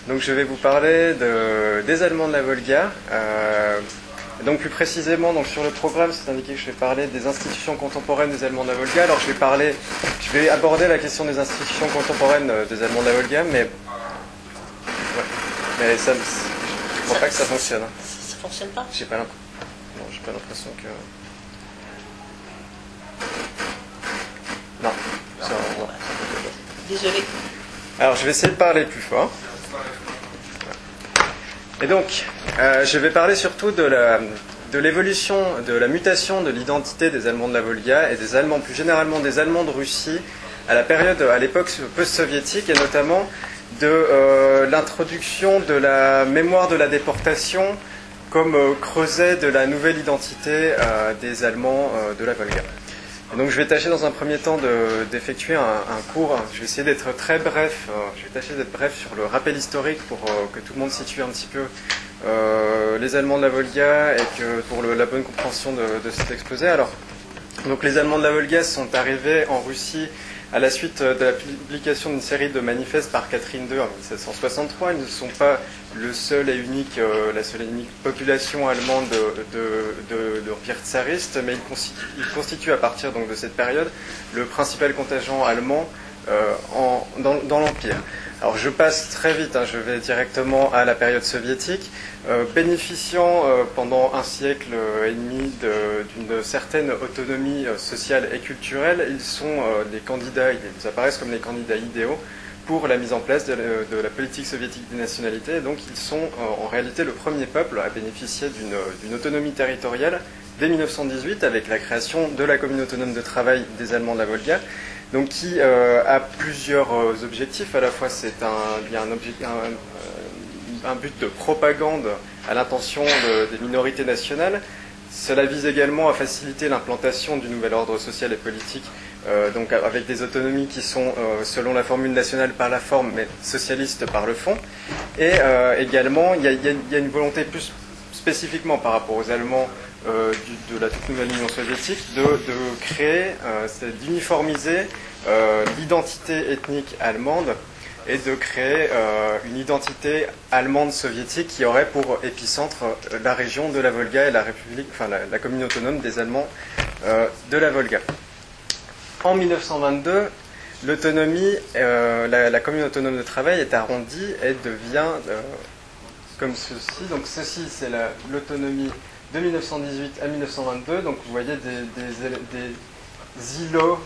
Donc je vais vous parler des Allemands de la Volga. Donc plus précisément, donc sur le programme, c'est indiqué que je vais parler des institutions contemporaines des Allemands de la Volga. Alors je vais aborder la question des institutions contemporaines des Allemands de la Volga, mais ça, je ne crois pas que ça fonctionne. Ça fonctionne pas? J'ai pas l'impression que. Non. Non. Désolé. Alors je vais essayer de parler plus fort. Et donc, je vais parler surtout de l'évolution, de la mutation de l'identité des Allemands de la Volga et des Allemands, plus généralement des Allemands de Russie, à l'époque post-soviétique, et notamment de l'introduction de la mémoire de la déportation comme creuset de la nouvelle identité des Allemands de la Volga. Et donc je vais tâcher dans un premier temps d'effectuer un cours. Je vais essayer d'être très bref. Je vais tâcher d'être bref sur le rappel historique pour que tout le monde situe un petit peu les Allemands de la Volga et que pour la bonne compréhension de cet exposé. Alors, donc les Allemands de la Volga sont arrivés en Russie à la suite de la publication d'une série de manifestes par Catherine II en 1763. Ils ne sont pas la seule et unique population allemande de l'Empire tsariste, mais ils constituent à partir donc, de cette période le principal contingent allemand dans l'Empire. Alors je passe très vite, je vais directement à la période soviétique. Bénéficiant pendant un siècle et demi d'une certaine autonomie sociale et culturelle, ils sont des candidats, ils apparaissent comme les candidats idéaux pour la mise en place de la politique soviétique des nationalités. Et donc ils sont en réalité le premier peuple à bénéficier d'une autonomie territoriale dès 1918 avec la création de la commune autonome de travail des Allemands de la Volga. Donc qui a plusieurs objectifs. À la fois, il y a un but de propagande à l'intention des minorités nationales. Cela vise également à faciliter l'implantation du nouvel ordre social et politique, donc avec des autonomies qui sont, selon la formule nationale par la forme, mais socialiste par le fond. Et également, il y a une volonté plus spécifiquement par rapport aux Allemands de la toute nouvelle Union soviétique, de créer, d'uniformiser l'identité ethnique allemande et de créer une identité allemande soviétique qui aurait pour épicentre la région de la Volga et la commune autonome des Allemands de la Volga. En 1922, l'autonomie, la commune autonome de travail est arrondie et devient comme ceci. Donc ceci, c'est l'autonomie de 1918 à 1922, donc vous voyez des îlots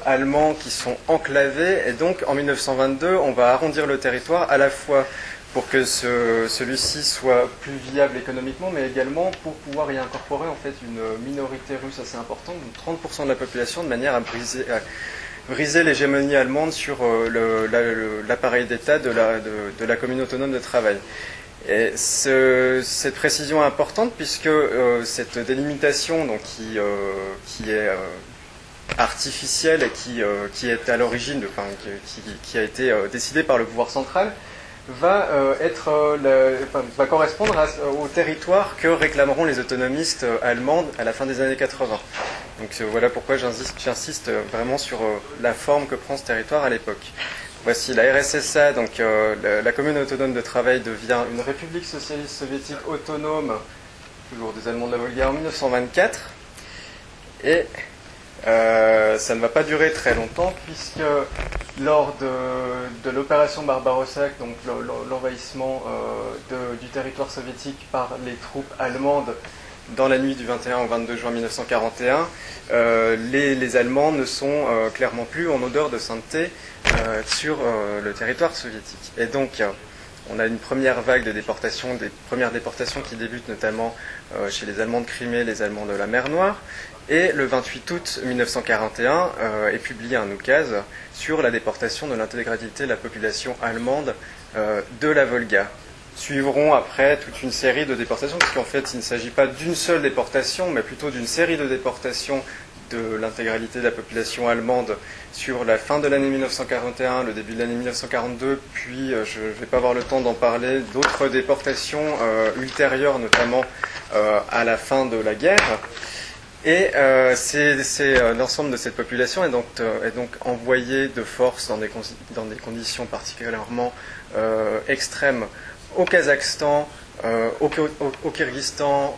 allemands qui sont enclavés, et donc en 1922 on va arrondir le territoire à la fois pour que celui-ci soit plus viable économiquement, mais également pour pouvoir y incorporer en fait une minorité russe assez importante, 30% de la population, de manière à briser l'hégémonie allemande sur l'appareil d'État de la commune autonome de travail. Et cette précision est importante puisque cette délimitation donc, qui est artificielle et qui est à l'origine, qui a été décidée par le pouvoir central, va correspondre au territoire que réclameront les autonomistes allemandes à la fin des années 80. Donc voilà pourquoi j'insiste vraiment sur la forme que prend ce territoire à l'époque. Voici la RSSA, donc la commune autonome de travail devient une république socialiste soviétique autonome, toujours des Allemands de la Volga, en 1924. Et ça ne va pas durer très longtemps, puisque lors de l'opération Barbarossa, donc l'envahissement du territoire soviétique par les troupes allemandes dans la nuit du 21 au 22 juin 1941, les Allemands ne sont clairement plus en odeur de sainteté sur le territoire soviétique. Et donc, on a une première vague de déportation, des premières déportations qui débutent notamment chez les Allemands de Crimée, les Allemands de la mer Noire. Et le 28 août 1941 est publié un oukase sur la déportation de l'intégralité de la population allemande de la Volga. Suivront après toute une série de déportations, parce qu'en fait il ne s'agit pas d'une seule déportation, mais plutôt d'une série de déportations de l'intégralité de la population allemande sur la fin de l'année 1941, le début de l'année 1942, puis je ne vais pas avoir le temps d'en parler, d'autres déportations ultérieures, notamment à la fin de la guerre. Et l'ensemble de cette population est donc envoyé de force dans des conditions particulièrement extrêmes au Kazakhstan, au Kyrgyzstan,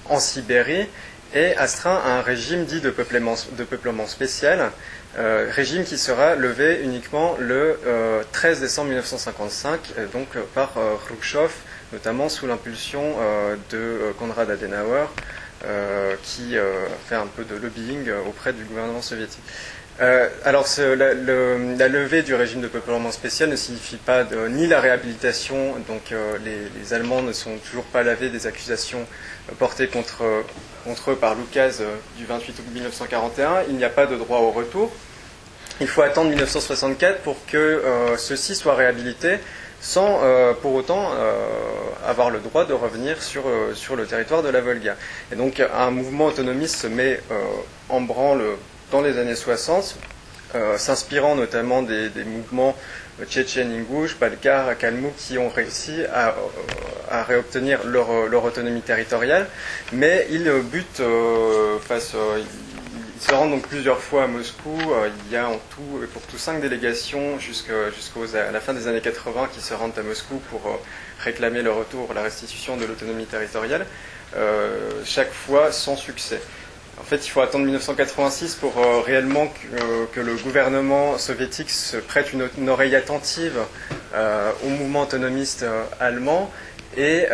en Sibérie, et astreint à un régime dit de peuplement spécial, régime qui sera levé uniquement le 13 décembre 1955, donc par Khrouchtchev, notamment sous l'impulsion de Konrad Adenauer, qui fait un peu de lobbying auprès du gouvernement soviétique. Alors la levée du régime de peuplement spécial ne signifie pas ni la réhabilitation, donc les Allemands ne sont toujours pas lavés des accusations portées contre eux par Lucas du 28 août 1941, il n'y a pas de droit au retour. Il faut attendre 1964 pour que ceux-ci soient réhabilités sans pour autant avoir le droit de revenir sur le territoire de la Volga. Et donc un mouvement autonomiste se met en branle dans les années 60, s'inspirant notamment des mouvements tchétchènes, ingouches, balkars, kalmouks, qui ont réussi à réobtenir leur autonomie territoriale, mais ils butent ils se rendent donc plusieurs fois à Moscou. Il y a en tout, pour tout 5 délégations jusqu'à la fin des années 80 qui se rendent à Moscou pour réclamer le retour, la restitution de l'autonomie territoriale, chaque fois sans succès. En fait, il faut attendre 1986 pour réellement que le gouvernement soviétique se prête une oreille attentive au mouvement autonomiste allemand et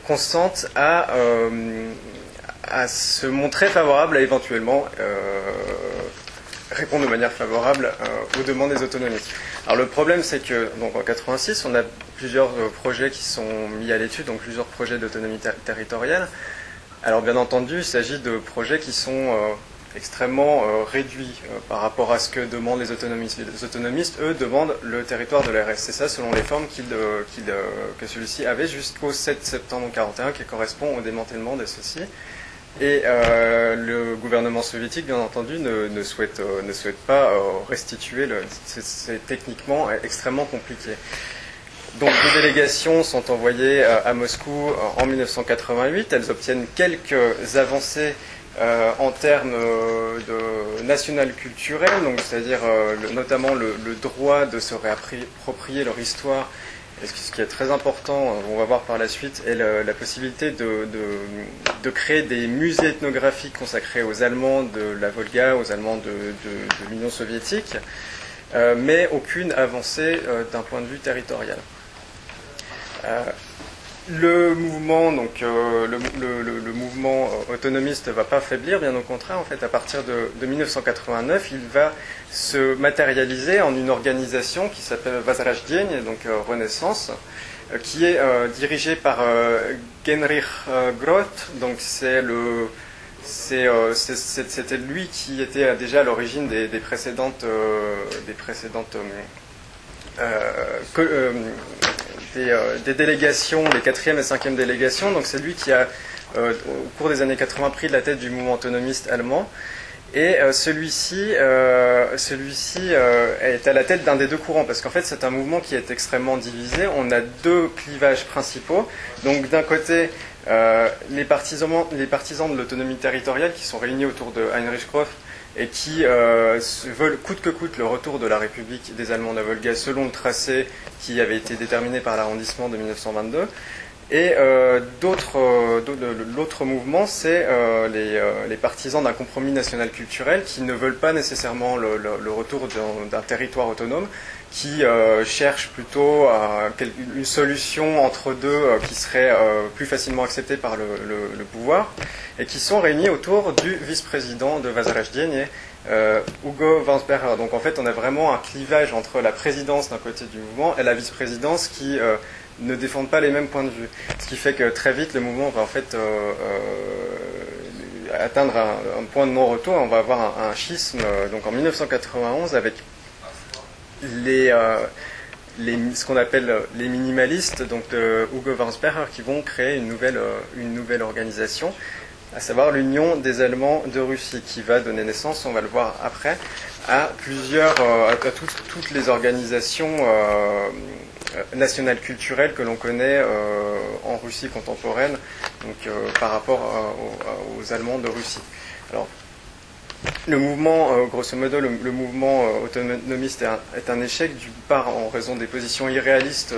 consente à se montrer favorable à éventuellement répondre de manière favorable aux demandes des autonomistes. Alors le problème, c'est que donc en 86, on a plusieurs projets qui sont mis à l'étude, donc plusieurs projets d'autonomie territoriale. Alors bien entendu, il s'agit de projets qui sont extrêmement réduits par rapport à ce que demandent les autonomistes. Les autonomistes, eux, demandent le territoire de l'RSSA selon les formes que celui-ci avait jusqu'au 7 septembre 1941, qui correspond au démantèlement des ceux-ci. Et le gouvernement soviétique, bien entendu, ne souhaite pas restituer. C'est techniquement extrêmement compliqué. Donc, des délégations sont envoyées à Moscou en 1988. Elles obtiennent quelques avancées en termes de national-culturel, donc c'est-à-dire notamment le droit de se réapproprier leur histoire. Et ce qui est très important, on va voir par la suite, est la possibilité de créer des musées ethnographiques consacrés aux Allemands de la Volga, aux Allemands de l'Union soviétique, mais aucune avancée d'un point de vue territorial. Le mouvement, donc le mouvement autonomiste ne va pas faiblir, bien au contraire. En fait, à partir de 1989, il va se matérialiser en une organisation qui s'appelle Возрождение, donc Renaissance, qui est dirigée par Genrikh Groth. Donc c'était lui qui était déjà à l'origine des précédentes des délégations, les 4e et 5e délégations. Donc c'est lui qui a, au cours des années 80, pris la tête du mouvement autonomiste allemand. Et celui-ci est à la tête d'un des deux courants, parce qu'en fait c'est un mouvement qui est extrêmement divisé. On a deux clivages principaux. Donc d'un côté, les partisans de l'autonomie territoriale qui sont réunis autour de Heinrich Gröf et qui veulent coûte que coûte le retour de la République des Allemands de la Volga selon le tracé qui avait été déterminé par l'arrondissement de 1922. Et l'autre mouvement, c'est les partisans d'un compromis national culturel qui ne veulent pas nécessairement le retour d'un territoire autonome, qui cherchent plutôt une solution entre deux qui serait plus facilement acceptée par le pouvoir, et qui sont réunis autour du vice-président de Возрождение, Hugo Vansberger. Donc en fait, on a vraiment un clivage entre la présidence d'un côté du mouvement et la vice-présidence qui ne défendent pas les mêmes points de vue. Ce qui fait que très vite, le mouvement va en fait atteindre un point de non-retour. On va avoir un schisme donc en 1991 avec ce qu'on appelle les minimalistes, donc de Hugo Vansberger, qui vont créer une nouvelle organisation, à savoir l'Union des Allemands de Russie, qui va donner naissance, on va le voir après, à toutes les organisations nationale culturelle que l'on connaît en Russie contemporaine, donc par rapport aux Allemands de Russie. Alors, le mouvement, grosso modo, le mouvement autonomiste est un échec, d'une part en raison des positions irréalistes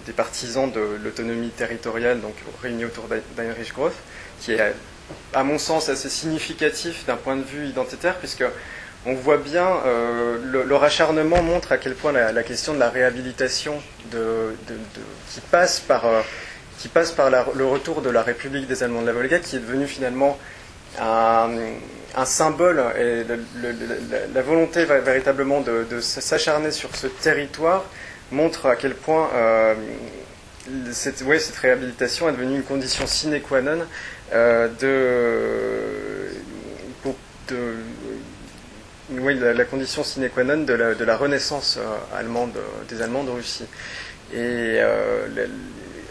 des partisans de l'autonomie territoriale, donc réunis autour d'Heinrich Gröf, qui est, à mon sens, assez significatif d'un point de vue identitaire, puisque on voit bien, leur acharnement montre à quel point la question de la réhabilitation qui passe par le retour de la République des Allemands de la Volga, qui est devenu finalement un symbole, et la volonté véritablement de s'acharner sur ce territoire montre à quel point cette réhabilitation est devenue une condition sine qua non la condition sine qua non de la renaissance allemande, des Allemands de Russie. Et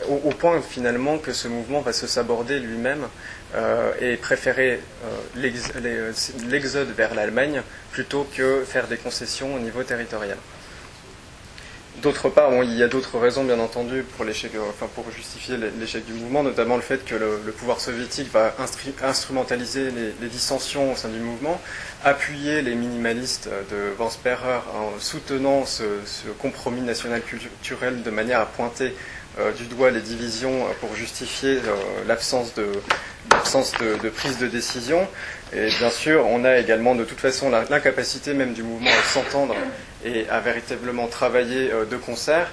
au point finalement que ce mouvement va se saborder lui-même et préférer l'exode vers l'Allemagne plutôt que faire des concessions au niveau territorial. D'autre part, il y a d'autres raisons bien entendu pour justifier l'échec du mouvement, notamment le fait que le pouvoir soviétique va instrumentaliser les dissensions au sein du mouvement, appuyer les minimalistes de Van Sperrer en soutenant ce compromis national culturel de manière à pointer du doigt les divisions pour justifier l'absence de prise de décision. Et bien sûr, on a également de toute façon l'incapacité même du mouvement à s'entendre et à véritablement travailler de concert,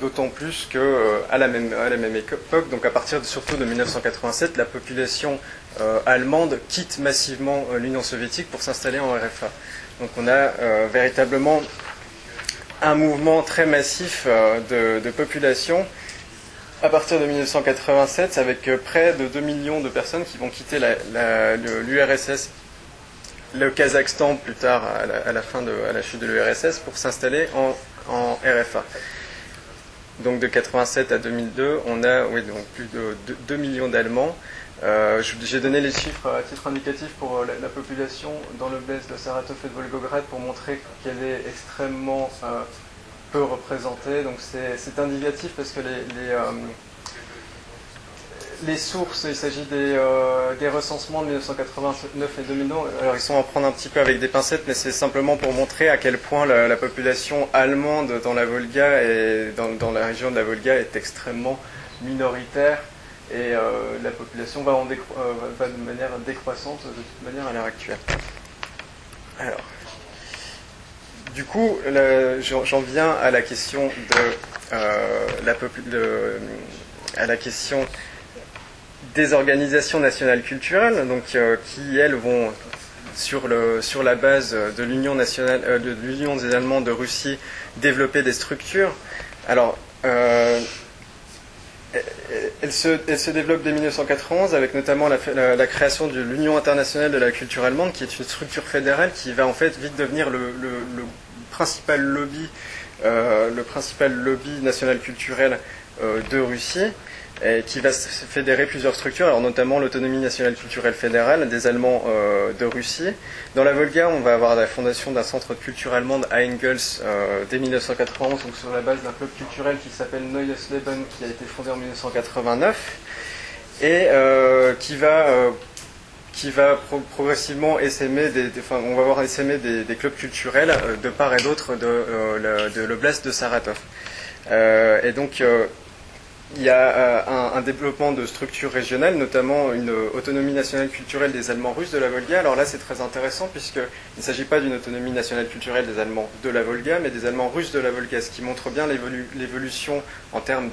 d'autant plus qu'à la même époque, donc à partir surtout de 1987, la population allemande quitte massivement l'Union soviétique pour s'installer en RFA. Donc on a véritablement un mouvement très massif de population à partir de 1987, avec près de 2 millions de personnes qui vont quitter l'URSS, le Kazakhstan plus tard à la chute de l'URSS pour s'installer en RFA. Donc de 87 à 2002, on a donc plus de 2 millions d'Allemands. J'ai donné les chiffres à titre indicatif pour la population dans l'oblast de Saratov et de Volgograd pour montrer qu'elle est extrêmement peu représentée. Donc c'est indicatif parce que les sources, il s'agit des recensements de 1989 et 2002. Alors ils sont à prendre un petit peu avec des pincettes, mais c'est simplement pour montrer à quel point la population allemande dans la Volga et dans la région de la Volga est extrêmement minoritaire. Et la population va de manière décroissante de toute manière à l'heure actuelle. Alors, du coup, j'en viens à la question à la question des organisations nationales culturelles, donc qui elles vont sur la base de l'Union nationale, de l'Union des Allemands de Russie, développer des structures. Alors elle se développe dès 1991 avec notamment la création de l'Union internationale de la culture allemande, qui est une structure fédérale qui va en fait vite devenir le principal lobby national culturel de Russie, et qui va fédérer plusieurs structures, alors notamment l'autonomie nationale culturelle fédérale des Allemands de Russie. Dans la Volga, on va avoir la fondation d'un centre de culture allemande à Engels dès 1991, donc sur la base d'un club culturel qui s'appelle Neues Leben, qui a été fondé en 1989, et qui va progressivement essaimer on va voir essaimer des clubs culturels de part et d'autre de l'oblast de Saratov. Et donc il y a un développement de structures régionales, notamment une autonomie nationale culturelle des Allemands russes de la Volga. Alors là, c'est très intéressant, puisqu'il ne s'agit pas d'une autonomie nationale culturelle des Allemands de la Volga, mais des Allemands russes de la Volga, ce qui montre bien l'évolution en termes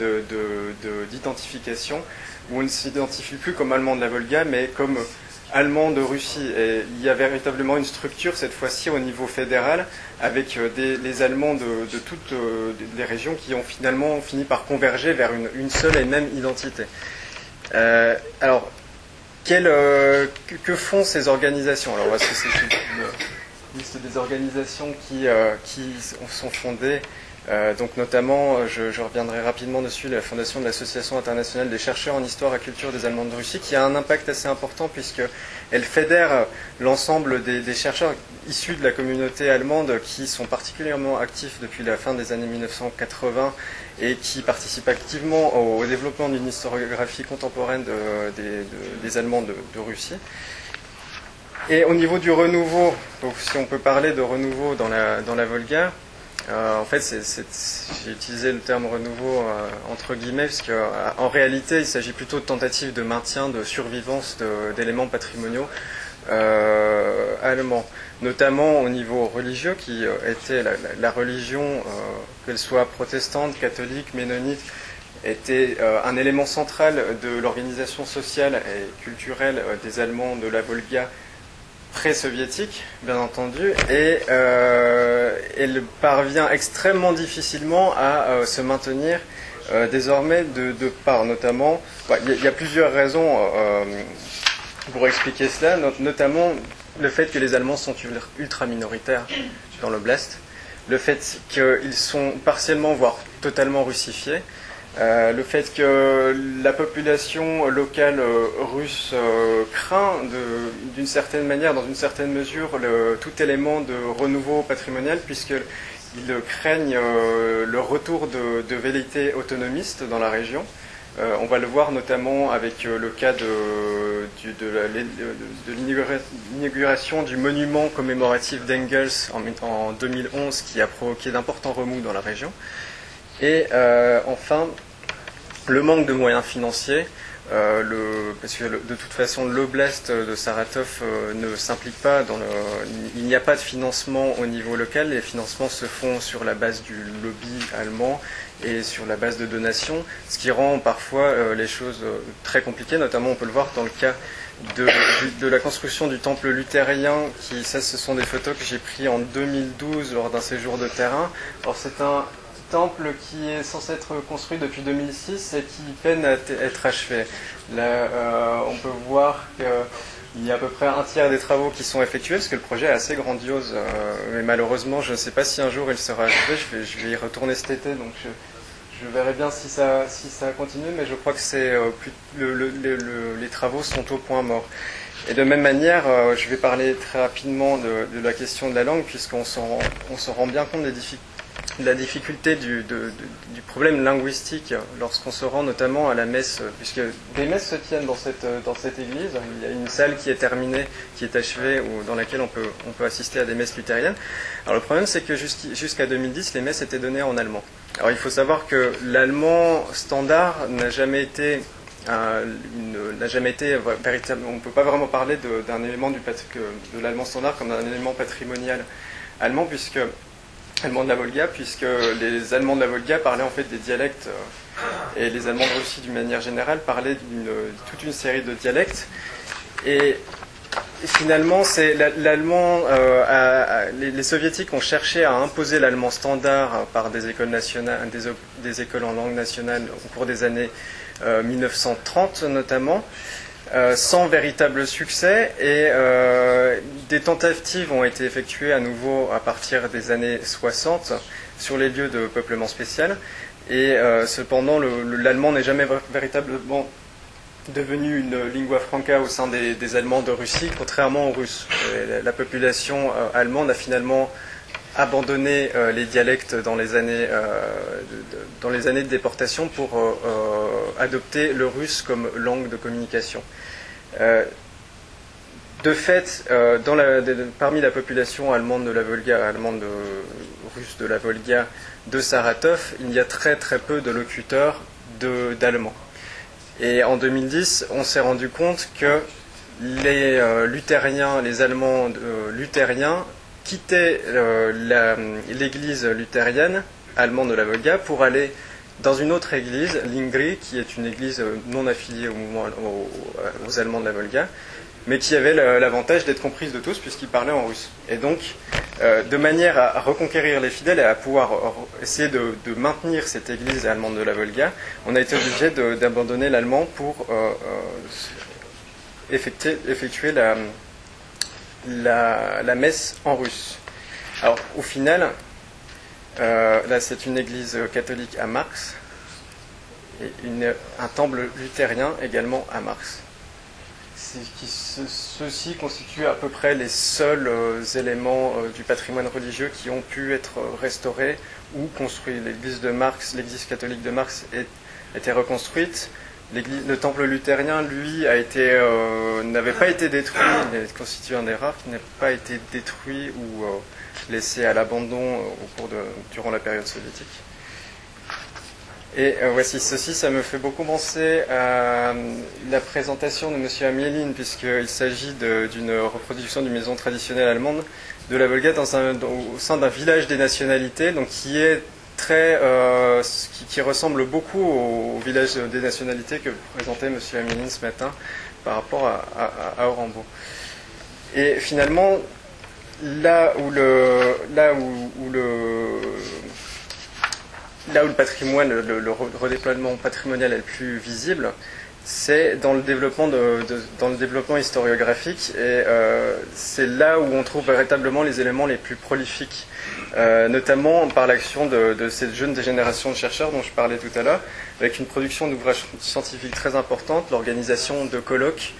d'identification, où on ne s'identifie plus comme Allemands de la Volga, mais comme Allemands de Russie. Et il y a véritablement une structure, cette fois-ci au niveau fédéral, avec les Allemands de toutes les régions qui ont finalement fini par converger vers une seule et même identité. Alors, que font ces organisations? Alors, c'est une liste des organisations qui sont fondées Donc notamment, je reviendrai rapidement dessus, la fondation de l'Association internationale des chercheurs en histoire et culture des Allemands de Russie, qui a un impact assez important puisqu'elle fédère l'ensemble des chercheurs issus de la communauté allemande qui sont particulièrement actifs depuis la fin des années 1980 et qui participent activement au développement d'une historiographie contemporaine des Allemands de Russie. Et au niveau du renouveau, si on peut parler de renouveau dans la Volga, en fait, j'ai utilisé le terme renouveau entre guillemets, parce qu'en réalité, il s'agit plutôt de tentatives de maintien, de survivance d'éléments patrimoniaux allemands, notamment au niveau religieux, qui était la religion, qu'elle soit protestante, catholique, ménonite, était un élément central de l'organisation sociale et culturelle des Allemands de la Volga pré-soviétique, bien entendu, et elle parvient extrêmement difficilement à se maintenir désormais de part, notamment, il y a plusieurs raisons pour expliquer cela, notamment le fait que les Allemands sont ultra minoritaires dans l'oblast, le fait qu'ils sont partiellement, voire totalement russifiés, le fait que la population locale russe craint d'une certaine manière, dans une certaine mesure, tout élément de renouveau patrimonial, puisqu'ils craignent le retour de velléités autonomistes dans la région. On va le voir notamment avec le cas de l'inauguration du monument commémoratif d'Engels en 2011, qui a provoqué d'importants remous dans la région. Et enfin, le manque de moyens financiers, parce que de toute façon l'oblast de Saratov ne s'implique pas il n'y a pas de financement au niveau local, les financements se font sur la base du lobby allemand et sur la base de donations, ce qui rend parfois les choses très compliquées, notamment on peut le voir dans le cas de la construction du temple luthérien, ce sont des photos que j'ai prises en 2012 lors d'un séjour de terrain. Alors c'est un temple qui est censé être construit depuis 2006 et qui peine à être achevé. Là, on peut voir qu'il y a à peu près un tiers des travaux qui sont effectués, parce que le projet est assez grandiose, mais malheureusement, je ne sais pas si un jour il sera achevé. Je vais y retourner cet été, donc je verrai bien si ça continue, mais je crois que les travaux sont au point mort. Et de même manière, je vais parler très rapidement de la question de la langue, puisqu'on se rend bien compte de la difficulté du problème linguistique lorsqu'on se rend notamment à la messe, puisque des messes se tiennent dans cette église. Il y a une salle qui est terminée, qui est achevée, dans laquelle on peut assister à des messes luthériennes. Alors le problème, c'est que jusqu'à 2010, les messes étaient données en allemand. Alors il faut savoir que l'allemand standard n'a jamais été véritable. On ne peut pas vraiment parler d'un élément de l'allemand standard comme d'un élément patrimonial allemand, allemand de la Volga, puisque les Allemands de la Volga parlaient en fait des dialectes, et les Allemands de Russie d'une manière générale parlaient toute une série de dialectes. Et finalement, c'est l'allemand. Les soviétiques ont cherché à imposer l'allemand standard par des écoles nationales, des écoles en langue nationale au cours des années 1930 notamment. Sans véritable succès, et des tentatives ont été effectuées à nouveau à partir des années 60 sur les lieux de peuplement spécial, et cependant l'allemand n'est jamais véritablement devenu une lingua franca au sein des Allemands de Russie, contrairement aux Russes. La population allemande a finalement abandonné les dialectes dans les années de déportation pour adopter le russe comme langue de communication. De fait, parmi la population allemande de la Volga, russe de la Volga de Saratov, il y a très très peu de locuteurs d'allemand. Et en 2010, on s'est rendu compte que les Allemands luthériens quittaient l'église luthérienne allemande de la Volga pour aller dans une autre église, l'Ingri, qui est une église non affiliée aux Allemands de la Volga, mais qui avait l'avantage d'être comprise de tous puisqu'ils parlaient en russe. Et donc, de manière à reconquérir les fidèles et à pouvoir essayer de maintenir cette église allemande de la Volga, on a été obligé d'abandonner l'allemand pour effectuer la messe en russe. Alors, au final, Là, c'est une église catholique à Marx et un temple luthérien également à Marx. Ceux-ci constituent à peu près les seuls éléments du patrimoine religieux qui ont pu être restaurés ou construits. L'église de Marx, l'église catholique de Marx était reconstruite. Le temple luthérien, lui, n'avait pas été détruit. Il est constitué un des rares qui n'a pas été détruit ou laissé à l'abandon durant la période soviétique. Et voici ceci, ça me fait beaucoup penser à la présentation de M. Amielin, puisqu'il s'agit d'une reproduction d'une maison traditionnelle allemande de la Volga au sein d'un village des nationalités, donc qui est qui ressemble beaucoup au village des nationalités que présentait M. Amielin ce matin par rapport à Orenbourg. Et finalement, là où le patrimoine, le redéploiement patrimonial est le plus visible, c'est dans le développement historiographique, et c'est là où on trouve véritablement les éléments les plus prolifiques, notamment par l'action de cette jeune génération de chercheurs dont je parlais tout à l'heure, avec une production d'ouvrages scientifiques très importante, l'organisation de colloques,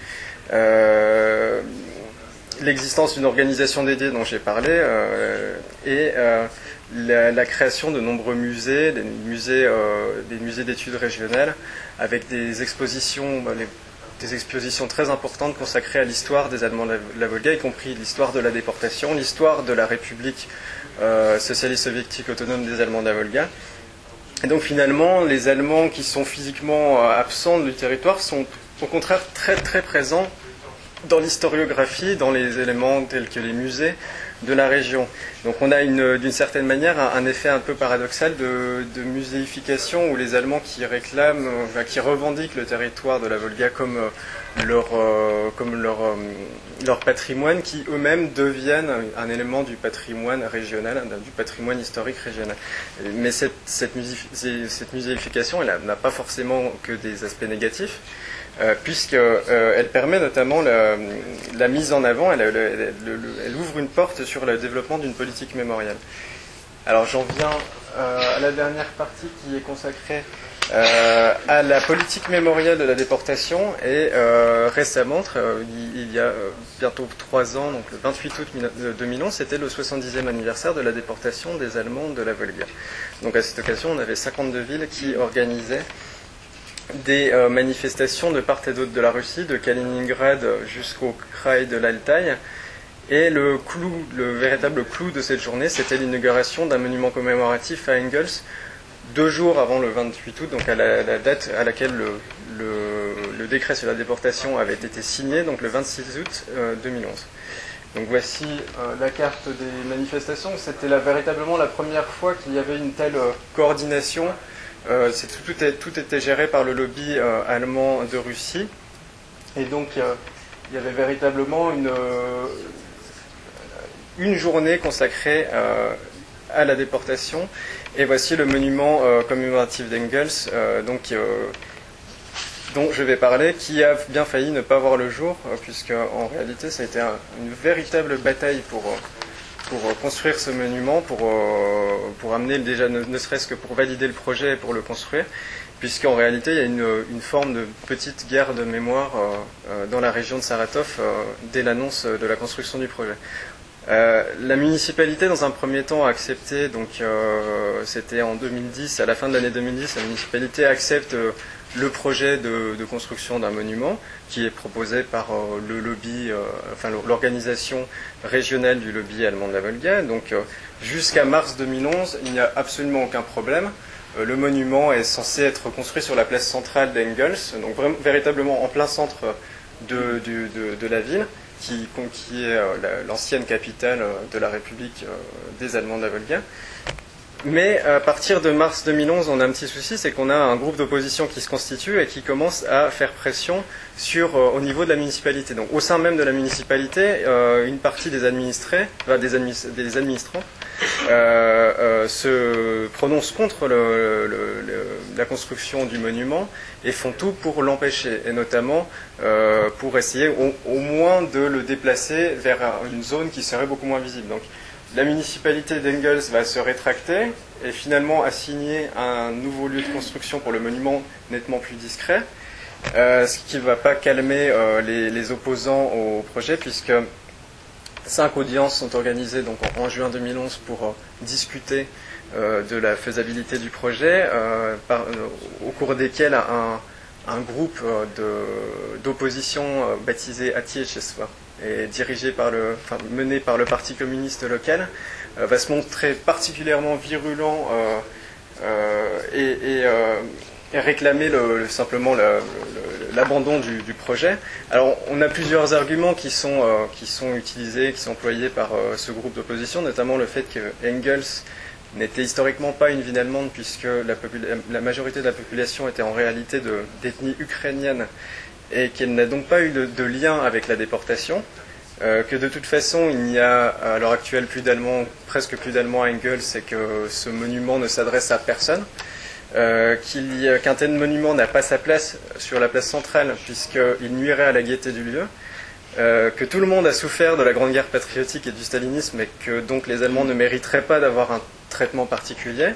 l'existence d'une organisation dédiée dont j'ai parlé, et la création de nombreux musées, des musées d'études régionales, avec des expositions très importantes consacrées à l'histoire des Allemands de la Volga, y compris l'histoire de la déportation, l'histoire de la République socialiste soviétique autonome des Allemands de la Volga. Et donc finalement, les Allemands qui sont physiquement absents du territoire sont au contraire très très présents dans l'historiographie, dans les éléments tels que les musées de la région. Donc on a d'une certaine manière un effet un peu paradoxal de muséification, où les Allemands qui réclament, qui revendiquent le territoire de la Volga comme leur patrimoine, qui eux-mêmes deviennent un élément du patrimoine régional, du patrimoine historique régional. Mais cette muséification, elle n'a pas forcément que des aspects négatifs, puisqu'elle permet notamment la mise en avant, elle ouvre une porte sur le développement d'une politique mémorielle. Alors j'en viens à la dernière partie qui est consacrée à la politique mémorielle de la déportation, et récemment, il y a bientôt 3 ans, donc le 28 août 2011, c'était le 70e anniversaire de la déportation des Allemands de la Volga. Donc à cette occasion, on avait 52 villes qui organisaient des manifestations de part et d'autre de la Russie, de Kaliningrad jusqu'au Kraï de l'Altaï. Et le véritable clou de cette journée, c'était l'inauguration d'un monument commémoratif à Engels, 2 jours avant le 28 août, donc à la date à laquelle le décret sur la déportation avait été signé, donc le 26 août 2011. Donc voici la carte des manifestations. C'était véritablement la première fois qu'il y avait une telle coordination. Tout était géré par le lobby allemand de Russie, et donc il y avait véritablement une journée consacrée à la déportation. Et voici le monument commémoratif d'Engels, dont je vais parler, qui a bien failli ne pas voir le jour, puisque en réalité ça a été une véritable bataille pour construire ce monument, pour amener déjà, ne serait-ce que pour valider le projet et pour le construire, puisqu'en réalité il y a une forme de petite guerre de mémoire dans la région de Saratov dès l'annonce de la construction du projet. La municipalité, dans un premier temps, a accepté, donc c'était en 2010, à la fin de l'année 2010, la municipalité accepte le projet de construction d'un monument qui est proposé par le lobby, l'organisation régionale du lobby allemand de la Volga. Donc jusqu'à mars 2011, il n'y a absolument aucun problème. Le monument est censé être construit sur la place centrale d'Engels, donc véritablement en plein centre de la ville, qui est l'ancienne capitale de la République des Allemands de la Volga. Mais à partir de mars 2011, on a un petit souci, c'est qu'on a un groupe d'opposition qui se constitue et qui commence à faire pression au niveau de la municipalité. Donc au sein même de la municipalité, une partie des administrés, des administrants, se prononcent contre la construction du monument et font tout pour l'empêcher, et notamment pour essayer au moins de le déplacer vers une zone qui serait beaucoup moins visible. Donc la municipalité d'Engels va se rétracter et finalement assigner un nouveau lieu de construction pour le monument nettement plus discret, ce qui ne va pas calmer les opposants au projet, puisque 5 audiences sont organisées donc en juin 2011 pour discuter de la faisabilité du projet, au cours desquelles un groupe d'opposition baptisé Atiécheswa et mené par le Parti communiste local, va se montrer particulièrement virulent et réclamer simplement l'abandon du projet. Alors, on a plusieurs arguments qui sont utilisés, qui sont employés par ce groupe d'opposition, notamment le fait que Engels n'était historiquement pas une ville allemande, puisque la majorité de la population était en réalité d'ethnie ukrainienne, et qu'elle n'a donc pas eu de lien avec la déportation, que de toute façon il n'y a à l'heure actuelle presque plus d'Allemands à Engels, et que ce monument ne s'adresse à personne, qu'un tel monument n'a pas sa place sur la place centrale puisqu'il nuirait à la gaieté du lieu, que tout le monde a souffert de la Grande Guerre patriotique et du stalinisme, et que donc les Allemands ne mériteraient pas d'avoir un traitement particulier,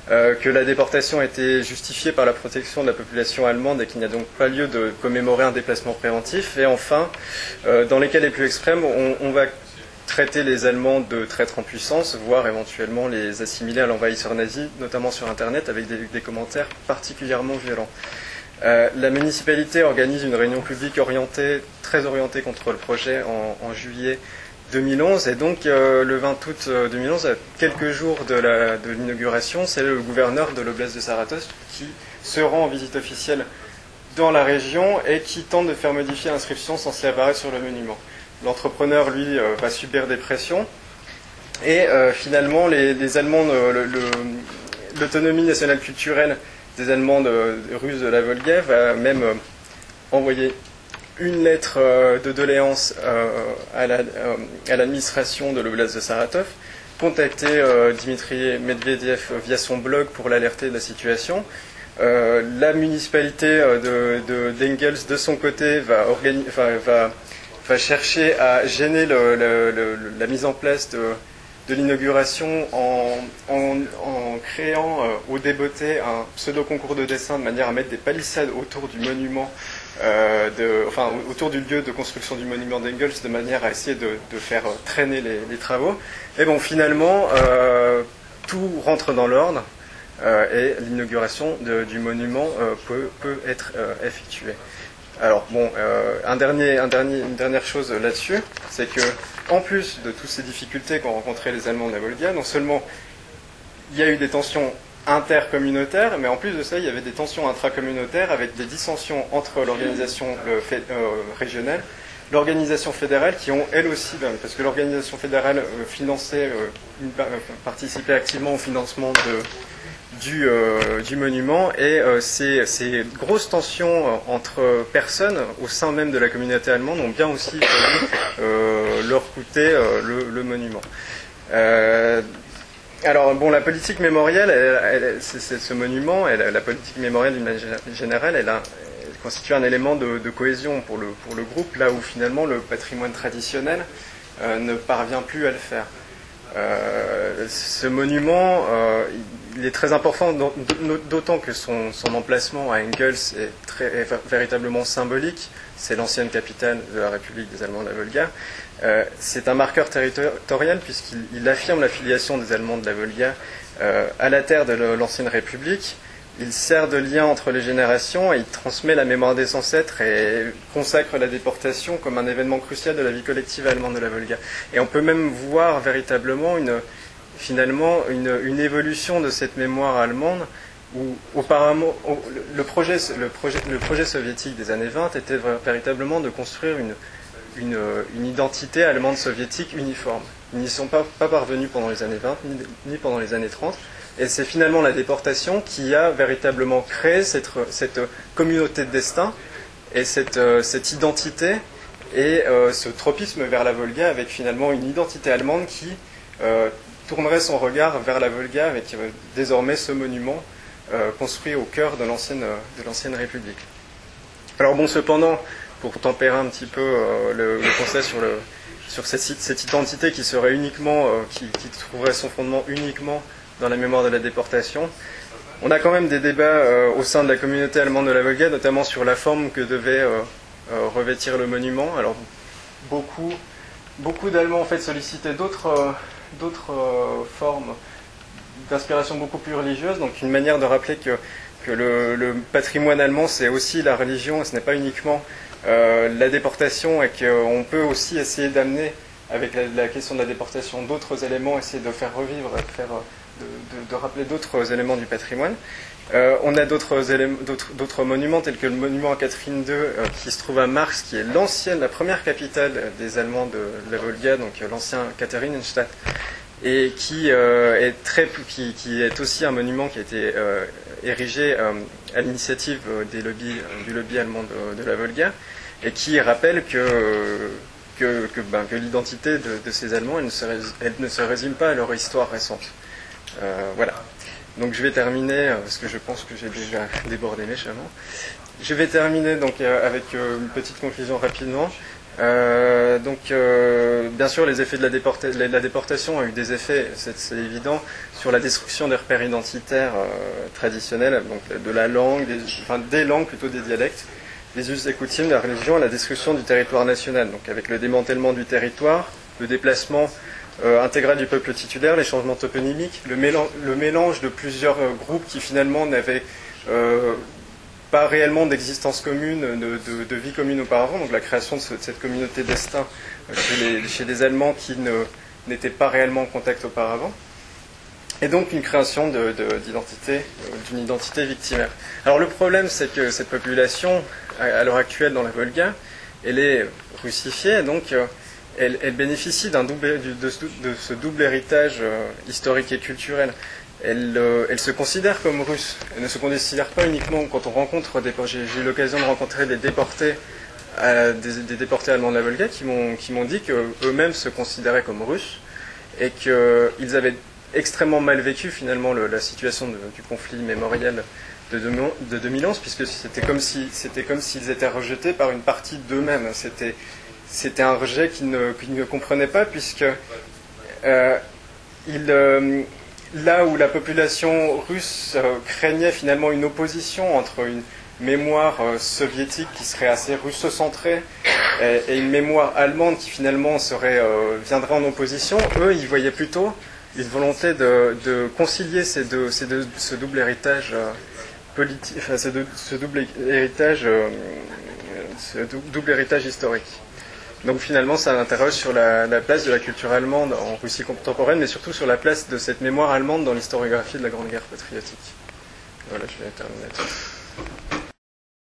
que la déportation était justifiée par la protection de la population allemande et qu'il n'y a donc pas lieu de commémorer un déplacement préventif, et enfin, dans les cas les plus extrêmes, on va traiter les Allemands de traîtres en puissance, voire éventuellement les assimiler à l'envahisseur nazi, notamment sur Internet, avec des commentaires particulièrement violents. La municipalité organise une réunion publique très orientée contre le projet en juillet 2011, et donc le 20 août 2011, à quelques jours de l'inauguration, c'est le gouverneur de l'oblast de Saratov qui se rend en visite officielle dans la région et qui tente de faire modifier l'inscription censée apparaître sur le monument. L'entrepreneur, lui, va subir des pressions, et finalement les Allemands, l'autonomie nationale culturelle des Allemands russes de la Volga va même envoyer une lettre de doléance à l'administration de l'oblast de Saratov, contacter Dmitri Medvedev via son blog pour l'alerter de la situation. La municipalité d'Engels, de son côté, va chercher à gêner la mise en place de l'inauguration en créant au débeauté un pseudo-concours de dessin de manière à mettre des palissades autour du monument, autour du lieu de construction du monument d'Engels, de manière à essayer de faire traîner les travaux. Et bon, finalement, tout rentre dans l'ordre et l'inauguration du monument peut être effectuée. Alors bon, une dernière chose là-dessus, c'est que en plus de toutes ces difficultés qu'ont rencontrées les Allemands de la Volga, non seulement il y a eu des tensions intercommunautaires, mais en plus de ça, il y avait des tensions intracommunautaires avec des dissensions entre l'organisation régionale, l'organisation fédérale, qui ont elles aussi, parce que l'organisation fédérale participait activement au financement du monument, et ces grosses tensions entre personnes au sein même de la communauté allemande ont bien aussi leur coûter le monument. Alors bon, la politique mémorielle, c'est ce monument, la politique mémorielle d'une manière générale, elle constitue un élément de cohésion pour le groupe, là où finalement le patrimoine traditionnel ne parvient plus à le faire. Ce monument, il est très important, d'autant que son emplacement à Engels est véritablement symbolique. C'est l'ancienne capitale de la République des Allemands de la Volga. C'est un marqueur territorial puisqu'il affirme la filiation des Allemands de la Volga à la terre de l'ancienne République. Il sert de lien entre les générations et il transmet la mémoire des ancêtres et consacre la déportation comme un événement crucial de la vie collective allemande de la Volga. Et on peut même voir véritablement une évolution de cette mémoire allemande où auparavant le projet soviétique des années 20 était véritablement de construire une identité allemande soviétique uniforme. Ils n'y sont pas parvenus pendant les années 20 ni pendant les années 30. Et c'est finalement la déportation qui a véritablement créé cette communauté de destin et cette identité et ce tropisme vers la Volga, avec finalement une identité allemande qui tournerait son regard vers la Volga avec désormais ce monument construit au cœur de l'ancienne République. Alors bon, cependant, pour tempérer un petit peu le constat sur cette identité qui serait uniquement, qui trouverait son fondement uniquement dans la mémoire de la déportation. On a quand même des débats au sein de la communauté allemande de la Volga, notamment sur la forme que devait revêtir le monument. Alors beaucoup d'Allemands en fait sollicitaient d'autres formes d'inspiration beaucoup plus religieuse, donc une manière de rappeler que le patrimoine allemand c'est aussi la religion, et ce n'est pas uniquement la déportation, et qu'on peut aussi essayer d'amener avec la question de la déportation d'autres éléments, essayer de faire revivre, de rappeler d'autres éléments du patrimoine. On a d'autres monuments, tels que le monument à Catherine II, qui se trouve à Marx, qui est la première capitale des Allemands de la Volga, donc l'ancien Katharinenstadt, et qui est aussi un monument qui a été érigé à l'initiative du lobby allemand de la Volga, et qui rappelle que l'identité de ces Allemands, elle ne se résume pas à leur histoire récente. Voilà. Donc je vais terminer, parce que je pense que j'ai déjà débordé méchamment. Je vais terminer donc avec une petite conclusion rapidement. Bien sûr, les effets de la déportation ont eu des effets, c'est évident, sur la destruction des repères identitaires traditionnels, donc de la langue, des langues plutôt, des dialectes, des us et coutumes, de la religion, et la destruction du territoire national. Donc avec le démantèlement du territoire, le déplacement intégral du peuple titulaire, les changements toponymiques, le mélange de plusieurs groupes qui finalement n'avaient pas réellement d'existence commune, de vie commune auparavant, donc la création de cette communauté destin chez des Allemands qui n'étaient pas réellement en contact auparavant, et donc une création d'une identité victimaire. Alors le problème, c'est que cette population, à l'heure actuelle dans la Volga, elle est russifiée, donc elle bénéficie de ce double héritage historique et culturel. Elle se considère comme russe. Elle ne se considère pas uniquement quand on rencontre j'ai eu l'occasion de rencontrer des déportés allemands de la Volga qui m'ont dit qu'eux-mêmes se considéraient comme russes et qu'ils avaient extrêmement mal vécu finalement la situation du conflit mémoriel de 2011, puisque c'était comme s'ils étaient rejetés par une partie d'eux-mêmes. C'était un rejet qu'ils ne comprenaient pas, puisque là où la population russe craignait finalement une opposition entre une mémoire soviétique qui serait assez russo-centrée et une mémoire allemande qui finalement viendrait en opposition, eux ils voyaient plutôt une volonté de concilier ce double héritage politique, ce double héritage historique. Donc finalement, ça m'interroge sur la place de la culture allemande en Russie contemporaine, mais surtout sur la place de cette mémoire allemande dans l'historiographie de la Grande Guerre patriotique. Voilà, je vais terminer là-dessus.